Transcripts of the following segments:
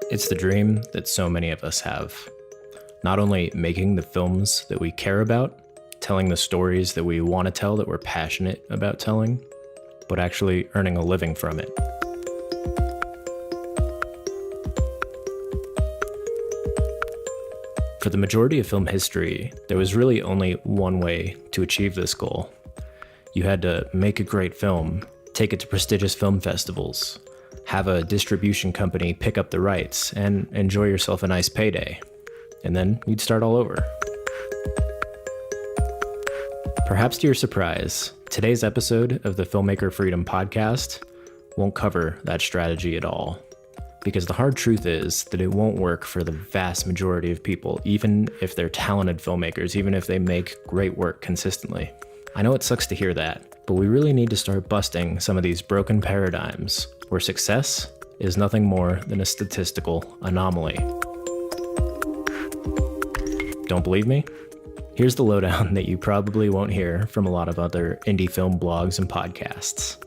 It's the dream that so many of us have. Not only making the films that we care about, telling the stories that we want to tell, that we're passionate about telling, but actually earning a living from it. For the majority of film history, there was really only one way to achieve this goal. You had to make a great film, take it to prestigious film festivals, have a distribution company pick up the rights, and enjoy yourself a nice payday. And then you'd start all over. Perhaps to your surprise, today's episode of the Filmmaker Freedom podcast won't cover that strategy at all. Because the hard truth is that it won't work for the vast majority of people, even if they're talented filmmakers, even if they make great work consistently. I know it sucks to hear that, but we really need to start busting some of these broken paradigms where success is nothing more than a statistical anomaly. Don't believe me? Here's the lowdown that you probably won't hear from a lot of other indie film blogs and podcasts.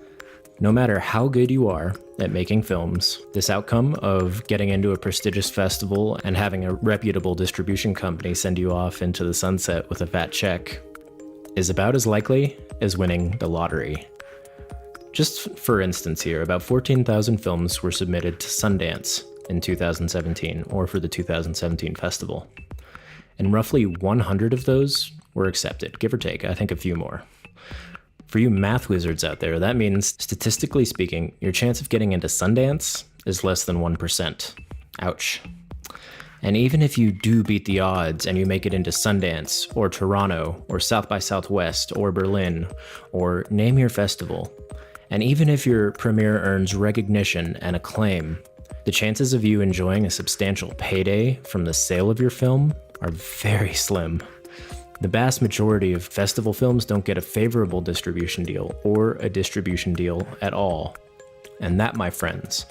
No matter how good you are at making films, this outcome of getting into a prestigious festival and having a reputable distribution company send you off into the sunset with a fat check is about as likely as winning the lottery. Just for instance here, about 14,000 films were submitted to Sundance in 2017, or for the 2017 festival. And roughly 100 of those were accepted, give or take, I think a few more. For you math wizards out there, that means, statistically speaking, your chance of getting into Sundance is less than 1%. Ouch. And even if you do beat the odds and you make it into Sundance, or Toronto, or South by Southwest, or Berlin, or name your festival, and even if your premiere earns recognition and acclaim, the chances of you enjoying a substantial payday from the sale of your film are very slim. The vast majority of festival films don't get a favorable distribution deal or a distribution deal at all. And that, my friends,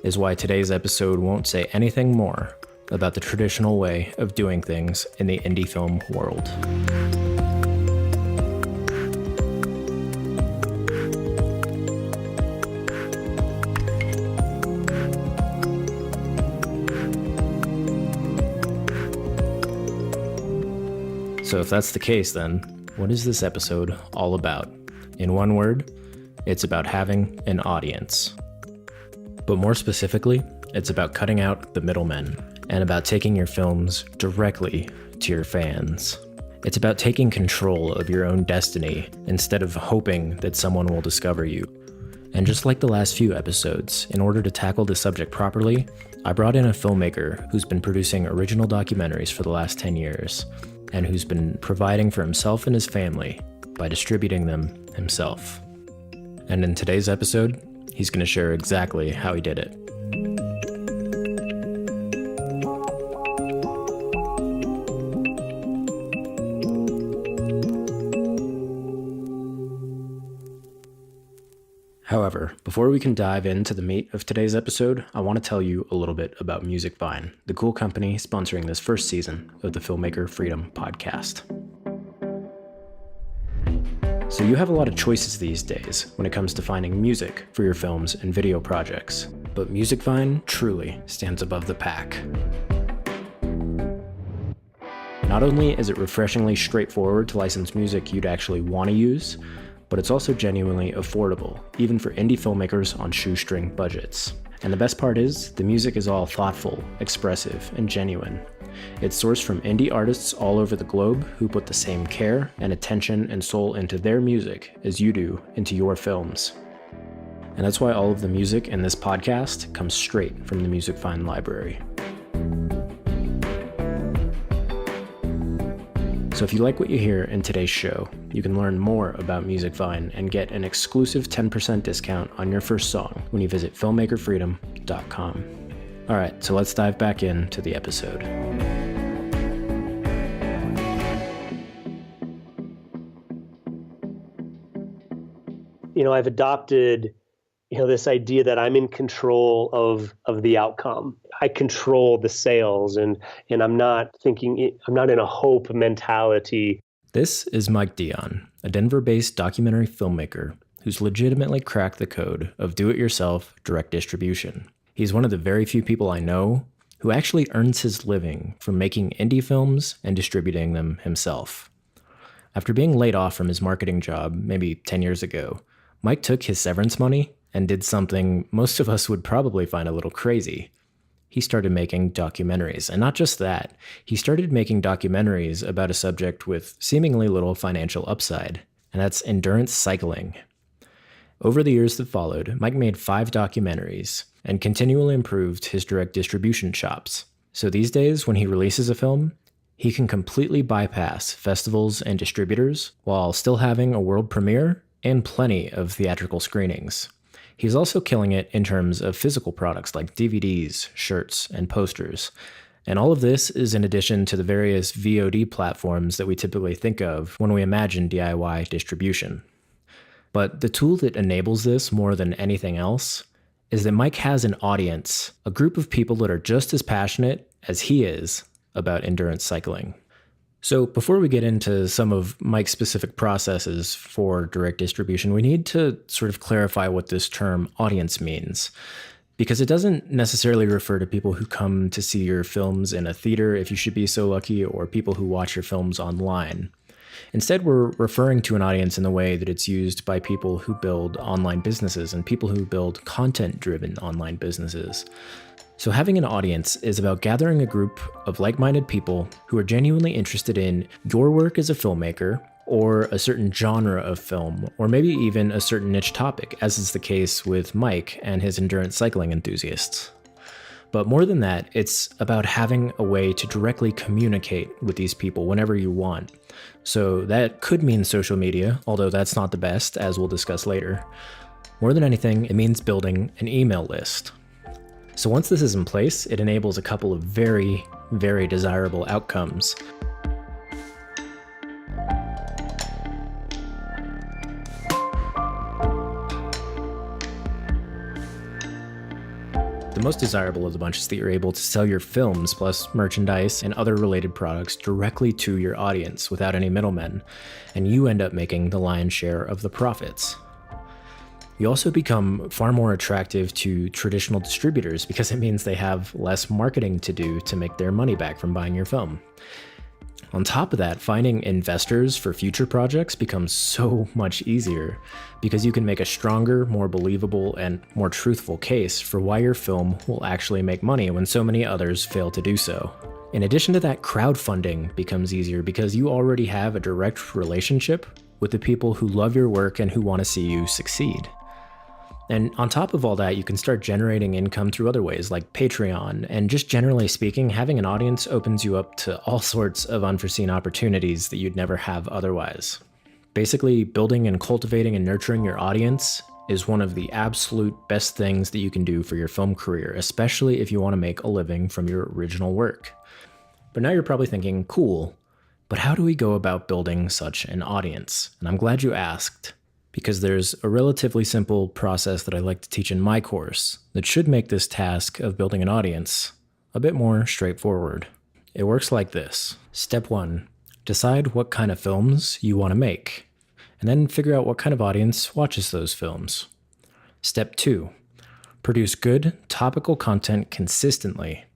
is why today's episode won't say anything more about the traditional way of doing things in the indie film world. So if that's the case, then what is this episode all about? In one word, it's about having an audience. But more specifically, it's about cutting out the middlemen and about taking your films directly to your fans. It's about taking control of your own destiny instead of hoping that someone will discover you. And just like the last few episodes, in order to tackle the subject properly, I brought in a filmmaker who's been producing original documentaries for the last 10 years. And who's been providing for himself and his family by distributing them himself. And in today's episode, he's going to share exactly how he did it. However, before we can dive into the meat of today's episode, I want to tell you a little bit about Musicvine, the cool company sponsoring this first season of the Filmmaker Freedom podcast. So you have a lot of choices these days when it comes to finding music for your films and video projects, but Musicvine truly stands above the pack. Not only is it refreshingly straightforward to license music you'd actually want to use, but it's also genuinely affordable, even for indie filmmakers on shoestring budgets. And the best part is, the music is all thoughtful, expressive, and genuine. It's sourced from indie artists all over the globe who put the same care and attention and soul into their music as you do into your films. And that's why all of the music in this podcast comes straight from the Musicvine library. So if you like what you hear in today's show, you can learn more about Musicvine and get an exclusive 10% discount on your first song when you visit filmmakerfreedom.com. All right, so let's dive back into the episode. I've adopted, this idea that I'm in control of the outcome. I control the sales and I'm not in a hope mentality. This is Mike Dion, a Denver-based documentary filmmaker who's legitimately cracked the code of do-it-yourself direct distribution. He's one of the very few people I know who actually earns his living from making indie films and distributing them himself. After being laid off from his marketing job maybe 10 years ago, Mike took his severance money and did something most of us would probably find a little crazy. He started making documentaries. And not just that, he started making documentaries about a subject with seemingly little financial upside, and that's endurance cycling. Over the years that followed, Mike made 5 documentaries and continually improved his direct distribution chops. So these days, when he releases a film, he can completely bypass festivals and distributors while still having a world premiere and plenty of theatrical screenings. He's also killing it in terms of physical products like DVDs, shirts, and posters. And all of this is in addition to the various VOD platforms that we typically think of when we imagine DIY distribution. But the tool that enables this more than anything else is that Mike has an audience, a group of people that are just as passionate as he is about endurance cycling. So before we get into some of Mike's specific processes for direct distribution, we need to sort of clarify what this term audience means, because it doesn't necessarily refer to people who come to see your films in a theater, if you should be so lucky, or people who watch your films online. Instead, we're referring to an audience in the way that it's used by people who build online businesses and people who build content-driven online businesses. So having an audience is about gathering a group of like-minded people who are genuinely interested in your work as a filmmaker, or a certain genre of film, or maybe even a certain niche topic, as is the case with Mike and his endurance cycling enthusiasts. But more than that, it's about having a way to directly communicate with these people whenever you want. So that could mean social media, although that's not the best, as we'll discuss later. More than anything, it means building an email list. So once this is in place, it enables a couple of very, very desirable outcomes. The most desirable of the bunch is that you're able to sell your films plus merchandise and other related products directly to your audience without any middlemen, and you end up making the lion's share of the profits. You also become far more attractive to traditional distributors because it means they have less marketing to do to make their money back from buying your film. On top of that, finding investors for future projects becomes so much easier because you can make a stronger, more believable, and more truthful case for why your film will actually make money when so many others fail to do so. In addition to that, crowdfunding becomes easier because you already have a direct relationship with the people who love your work and who want to see you succeed. And on top of all that, you can start generating income through other ways like Patreon, and just generally speaking, having an audience opens you up to all sorts of unforeseen opportunities that you'd never have otherwise. Basically, building and cultivating and nurturing your audience is one of the absolute best things that you can do for your film career, especially if you want to make a living from your original work. But now you're probably thinking, cool, but how do we go about building such an audience? And I'm glad you asked, because there's a relatively simple process that I like to teach in my course that should make this task of building an audience a bit more straightforward. It works like this. Step 1, decide what kind of films you want to make, and then figure out what kind of audience watches those films. Step 2, produce good, topical content consistently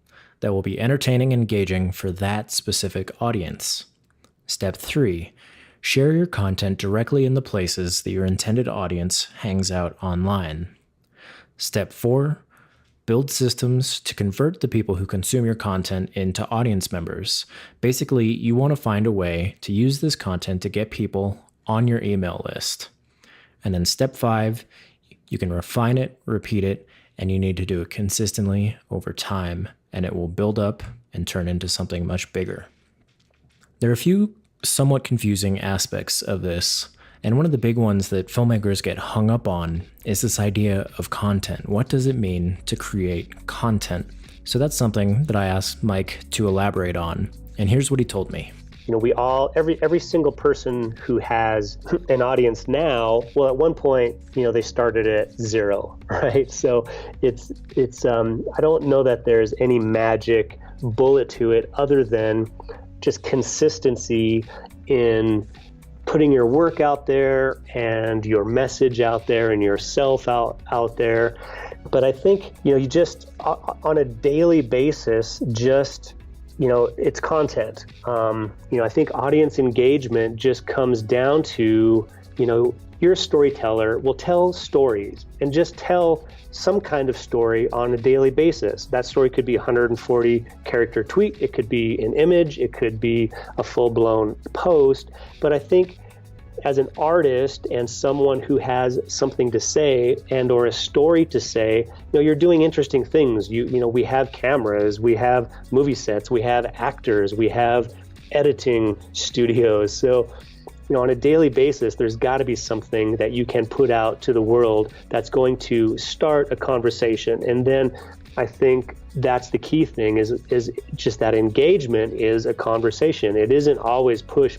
that will be entertaining and engaging for that specific audience. Step 3, share your content directly in the places that your intended audience hangs out online. Step 4, build systems to convert the people who consume your content into audience members. Basically, you want to find a way to use this content to get people on your email list. And then step 5, you can refine it, repeat it, and you need to do it consistently over time, and it will build up and turn into something much bigger. There are a few somewhat confusing aspects of this, and one of the big ones that filmmakers get hung up on is this idea of content. What does it mean to create content? So that's something that I asked Mike to elaborate on, and here's what he told me. We all, every single person who has an audience now, well, at one point, they started at 0, right? So it's I don't know that there's any magic bullet to it other than just consistency in putting your work out there and your message out there and yourself out there. But I think, you just on a daily basis, just, it's content. I think audience engagement just comes down to, you're a storyteller. Well, tell stories and just tell some kind of story on a daily basis. That story could be a 140 character tweet. It could be an image. It could be a full-blown post. But I think as an artist and someone who has something to say and or a story to say, you're doing interesting things. We have cameras, we have movie sets, we have actors, we have editing studios. So, on a daily basis, there's got to be something that you can put out to the world that's going to start a conversation. And then I think that's the key thing is just that engagement is a conversation. It isn't always push.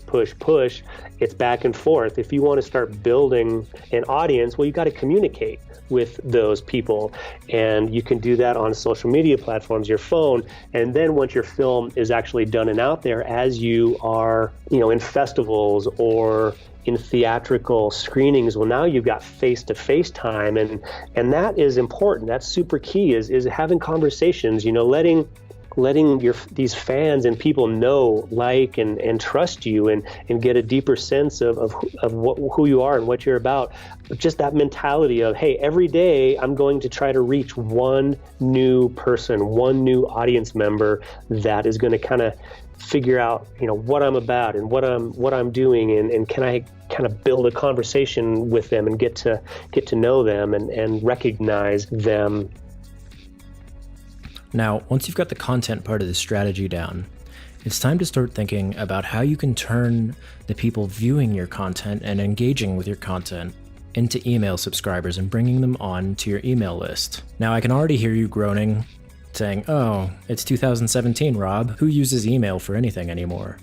It's back and forth. If you want to start building an audience, well, you got to communicate with those people. And you can do that on social media platforms, your phone. And then once your film is actually done and out there, as you are, in festivals or in theatrical screenings, well, now you've got face-to-face time, and that is important. That's super key is having conversations, letting these fans and people know, like, and trust you and get a deeper sense of who you are and what you're about. But just that mentality of, hey, every day I'm going to try to reach one new person, one new audience member that is going to kind of figure out, what I'm about and what I'm doing, and can I kind of build a conversation with them and get to know them and recognize them. Now, once you've got the content part of the strategy down, it's time to start thinking about how you can turn the people viewing your content and engaging with your content into email subscribers and bringing them on to your email list. Now, I can already hear you groaning, saying, "Oh, it's 2017, Rob. Who uses email for anything anymore?"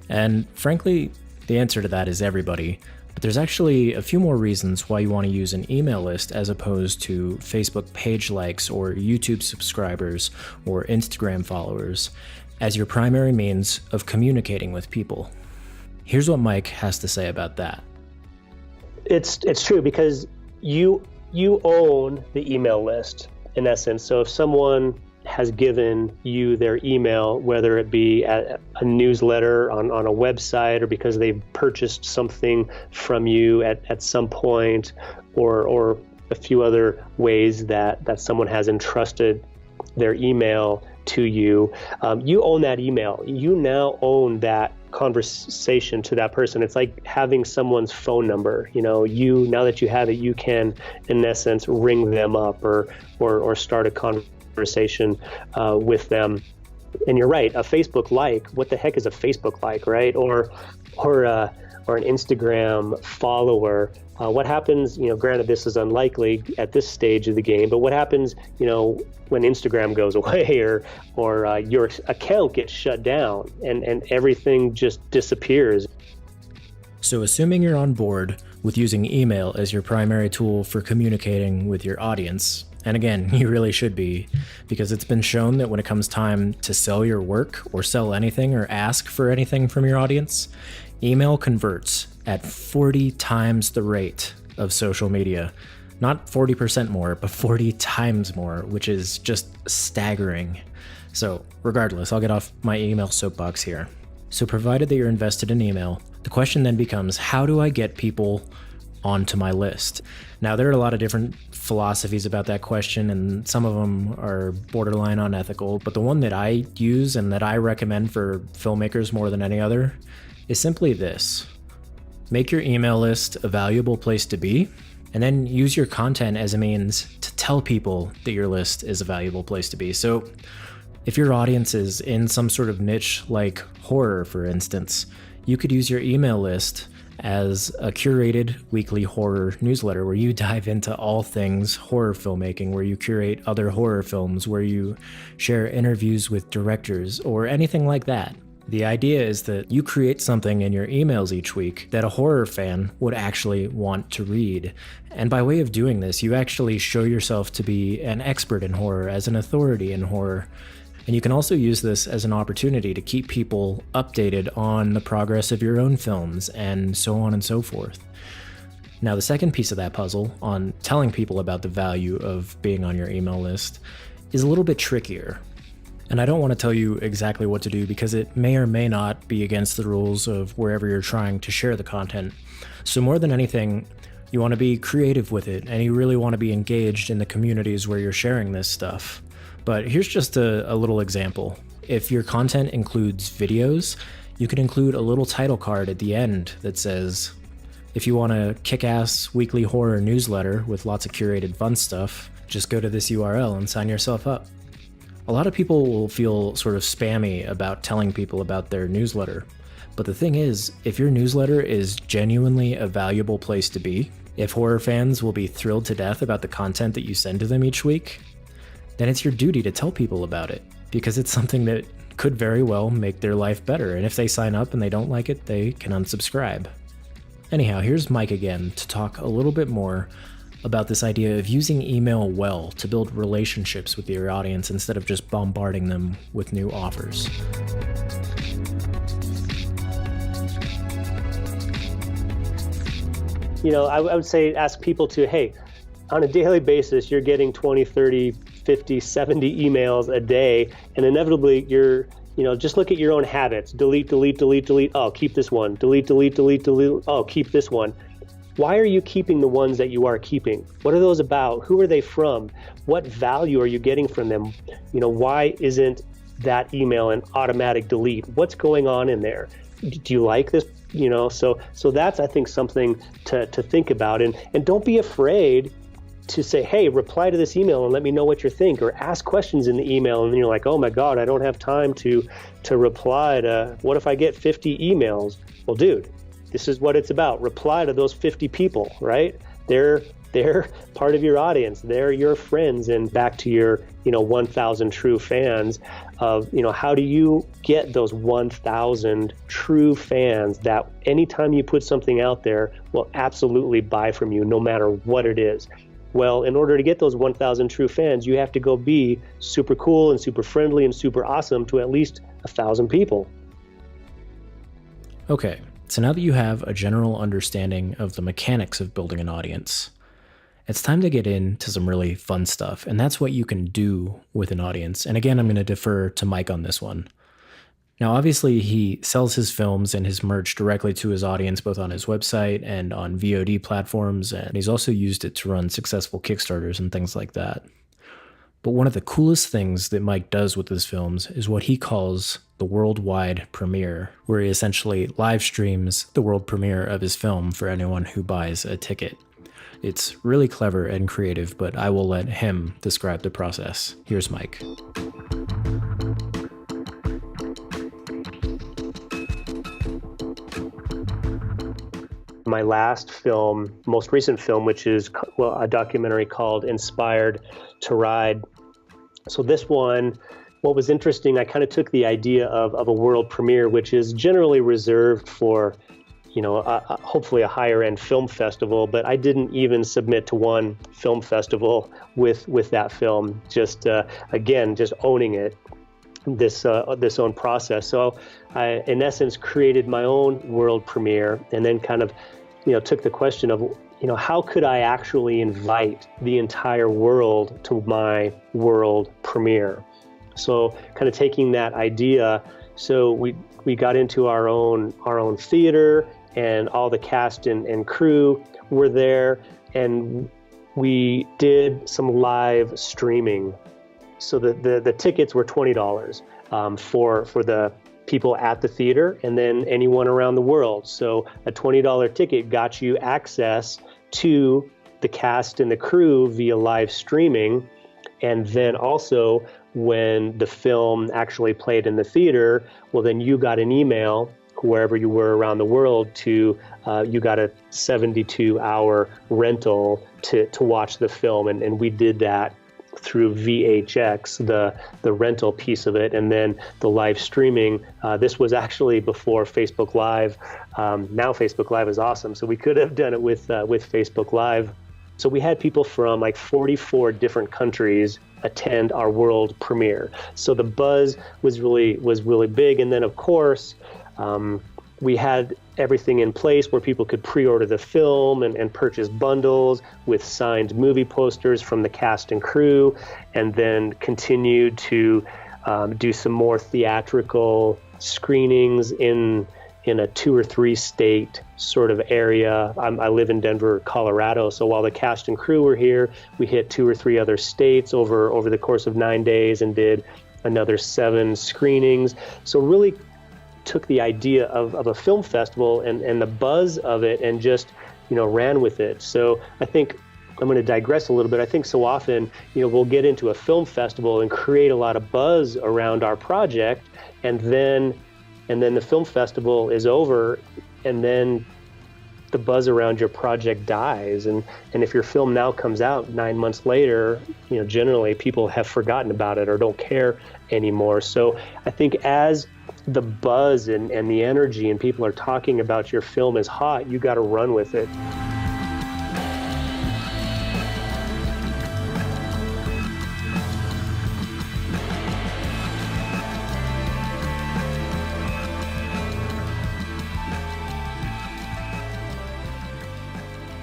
And frankly, the answer to that is everybody. But there's actually a few more reasons why you want to use an email list as opposed to Facebook page likes or YouTube subscribers or Instagram followers as your primary means of communicating with people. Here's what Mike has to say about that. It's true because you own the email list in essence. So if someone has given you their email, whether it be a newsletter on a website or because they've purchased something from you at some point, or a few other ways that someone has entrusted their email to you, you own that email. You now own that conversation to that person. It's like having someone's phone number. Now that you have it, you can, in essence, ring them up or start a conversation with them. And you're right, a Facebook like, what the heck is a Facebook like, right? Or an Instagram follower. What happens, granted this is unlikely at this stage of the game, but what happens, when Instagram goes away or your account gets shut down and everything just disappears? So assuming you're on board with using email as your primary tool for communicating with your audience, and again, you really should be, because it's been shown that when it comes time to sell your work or sell anything or ask for anything from your audience, email converts at 40 times the rate of social media. Not 40% more, but 40 times more, which is just staggering. So regardless, I'll get off my email soapbox here. So provided that you're invested in email, the question then becomes, how do I get people onto my list? Now, there are a lot of different philosophies about that question, and some of them are borderline unethical, but the one that I use and that I recommend for filmmakers more than any other is simply this. Make your email list a valuable place to be, and then use your content as a means to tell people that your list is a valuable place to be. So if your audience is in some sort of niche like horror, for instance, you could use your email list as a curated weekly horror newsletter where you dive into all things horror filmmaking, where you curate other horror films, where you share interviews with directors or anything like that. The idea is that you create something in your emails each week that a horror fan would actually want to read. And by way of doing this, you actually show yourself to be an expert in horror, as an authority in horror. And And you can also use this as an opportunity to keep people updated on the progress of your own films and so on and so forth. Now, the second piece of that puzzle on telling people about the value of being on your email list is a little bit trickier. And I don't want to tell you exactly what to do because it may or may not be against the rules of wherever you're trying to share the content. So more than anything, you want to be creative with it, and you really want to be engaged in the communities where you're sharing this stuff. But here's just a little example. If your content includes videos, you could include a little title card at the end that says, if you want a kick-ass weekly horror newsletter with lots of curated fun stuff, just go to this URL and sign yourself up. A lot of people will feel sort of spammy about telling people about their newsletter. But the thing is, if your newsletter is genuinely a valuable place to be, if horror fans will be thrilled to death about the content that you send to them each week, then it's your duty to tell people about it, because it's something that could very well make their life better. And if they sign up and they don't like it, they can unsubscribe. Anyhow, here's Mike again to talk a little bit more about this idea of using email well to build relationships with your audience instead of just bombarding them with new offers. I would say ask people to, hey, on a daily basis, you're getting 20, 30, 50, 70 emails a day, and inevitably you're just look at your own habits. Delete, delete, delete, delete. Oh, keep this one. Delete, delete, delete, delete. Oh, keep this one. Why are you keeping the ones that you are keeping? What are those about? Who are they from? What value are you getting from them? Why isn't that email an automatic delete? What's going on in there? Do you like this? So that's, I think, something to think about. And don't be afraid to say, hey, reply to this email and let me know what you think, or ask questions in the email. And then you're like, oh my God, I don't have time to reply to, what if I get 50 emails? Well, dude, this is what it's about. Reply to those 50 people, right? They're part of your audience. They're your friends. And back to your, 1,000 true fans of, how do you get those 1,000 true fans that anytime you put something out there will absolutely buy from you, no matter what it is? Well, in order to get those 1,000 true fans, you have to go be super cool and super friendly and super awesome to at least 1,000 people. Okay, so now that you have a general understanding of the mechanics of building an audience, it's time to get into some really fun stuff, and that's what you can do with an audience. And again, I'm going to defer to Mike on this one. Now, obviously, he sells his films and his merch directly to his audience, both on his website and on VOD platforms, and he's also used it to run successful Kickstarters and things like that. But one of the coolest things that Mike does with his films is what he calls the worldwide premiere, where he essentially live streams the world premiere of his film for anyone who buys a ticket. It's really clever and creative, but I will let him describe the process. Here's Mike. My last film, most recent film, which is a documentary called Inspired to Ride. So this one, what was interesting, I kind of took the idea of a world premiere, which is generally reserved for, hopefully a higher end film festival, but I didn't even submit to one film festival with that film. Just owning it, this own process. So I, in essence, created my own world premiere, and then kind of, took the question of, how could I actually invite the entire world to my world premiere? So kind of taking that idea, so we got into our own theater, and all the cast and crew were there, and we did some live streaming. So the tickets were $20 for the people at the theater, and then anyone around the world. So a $20 ticket got you access to the cast and the crew via live streaming. And then also when the film actually played in the theater, well, then you got an email wherever you were around the world to, you got a 72-hour rental to watch the film. And we did that through VHX, the rental piece of it, and then the live streaming. This was actually before Facebook Live. Now Facebook Live is awesome, so we could have done it with Facebook Live. So we had people from like 44 different countries attend our world premiere. So the buzz was really big. And then of course, we had everything in place where people could pre-order the film and purchase bundles with signed movie posters from the cast and crew, and then continued to do some more theatrical screenings in a 2 or 3 state sort of area. I live in Denver, Colorado. So while the cast and crew were here, we hit 2 or 3 other states over the course of 9 days and did another 7 screenings. So really took the idea of a film festival and the buzz of it and just, ran with it. So I think I'm going to digress a little bit. I think so often, we'll get into a film festival and create a lot of buzz around our project, and then the film festival is over, and then the buzz around your project dies. And if your film now comes out 9 months later, generally people have forgotten about it or don't care anymore. So I think as the buzz and the energy and people are talking about your film is hot, you got to run with it.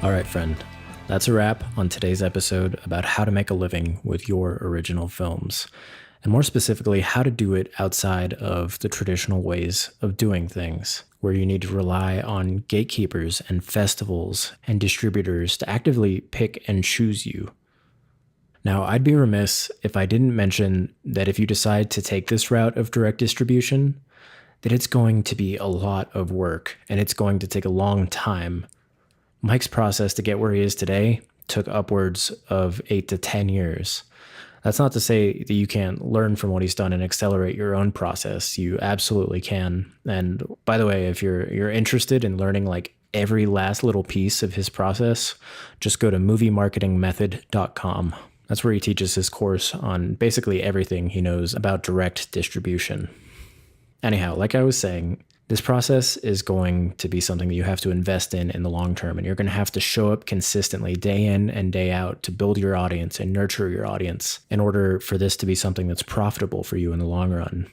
All right, friend, that's a wrap on today's episode about how to make a living with your original films, and more specifically, how to do it outside of the traditional ways of doing things, where you need to rely on gatekeepers and festivals and distributors to actively pick and choose you. Now, I'd be remiss if I didn't mention that if you decide to take this route of direct distribution, that it's going to be a lot of work and it's going to take a long time. Mike's process to get where he is today took upwards of 8 to 10 years. That's not to say that you can't learn from what he's done and accelerate your own process. You absolutely can. And by the way, if you're interested in learning like every last little piece of his process, just go to moviemarketingmethod.com. That's where he teaches his course on basically everything he knows about direct distribution. Anyhow, like I was saying, this process is going to be something that you have to invest in the long term, and you're going to have to show up consistently day in and day out to build your audience and nurture your audience in order for this to be something that's profitable for you in the long run.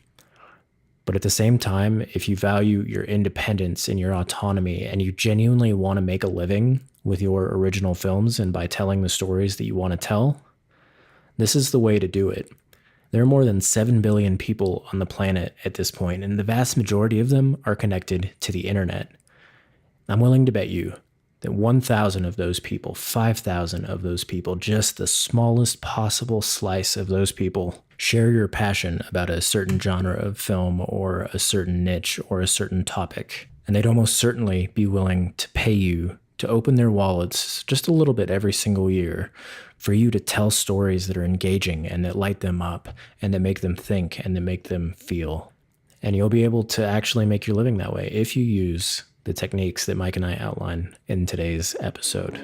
But at the same time, if you value your independence and your autonomy and you genuinely want to make a living with your original films and by telling the stories that you want to tell, this is the way to do it. There are more than 7 billion people on the planet at this point, and the vast majority of them are connected to the internet. I'm willing to bet you that 1,000 of those people, 5,000 of those people, just the smallest possible slice of those people, share your passion about a certain genre of film or a certain niche or a certain topic. And they'd almost certainly be willing to pay you to open their wallets just a little bit every single year for you to tell stories that are engaging and that light them up and that make them think and that make them feel. And you'll be able to actually make your living that way if you use the techniques that Mike and I outline in today's episode.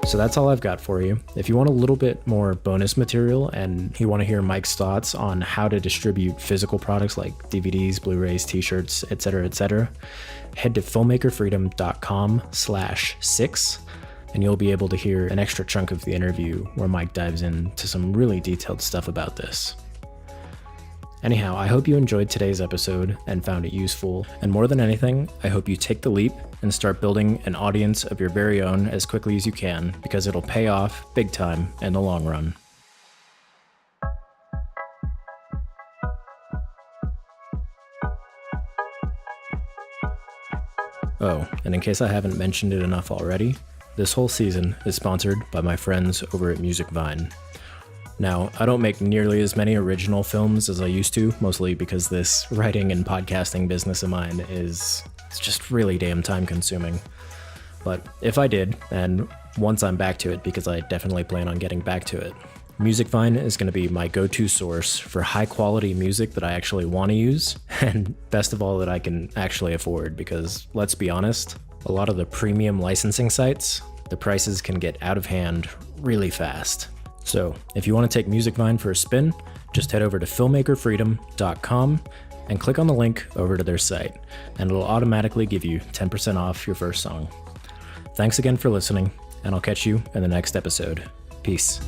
So that's all I've got for you. If you want a little bit more bonus material and you want to hear Mike's thoughts on how to distribute physical products like DVDs, Blu-rays, t-shirts, etc., head to filmmakerfreedom.com/6 and you'll be able to hear an extra chunk of the interview where Mike dives into some really detailed stuff about this. Anyhow, I hope you enjoyed today's episode and found it useful. And more than anything, I hope you take the leap and start building an audience of your very own as quickly as you can, because it'll pay off big time in the long run. Oh, and in case I haven't mentioned it enough already, this whole season is sponsored by my friends over at Music Vine. Now, I don't make nearly as many original films as I used to, mostly because this writing and podcasting business of mine it's just really damn time consuming. But if I did, and once I'm back to it, because I definitely plan on getting back to it, Music Vine is going to be my go-to source for high quality music that I actually want to use, and best of all, that I can actually afford, because let's be honest, a lot of the premium licensing sites, the prices can get out of hand really fast. So if you want to take Musicvine for a spin, just head over to filmmakerfreedom.com and click on the link over to their site, and it'll automatically give you 10% off your first song. Thanks again for listening, and I'll catch you in the next episode. Peace.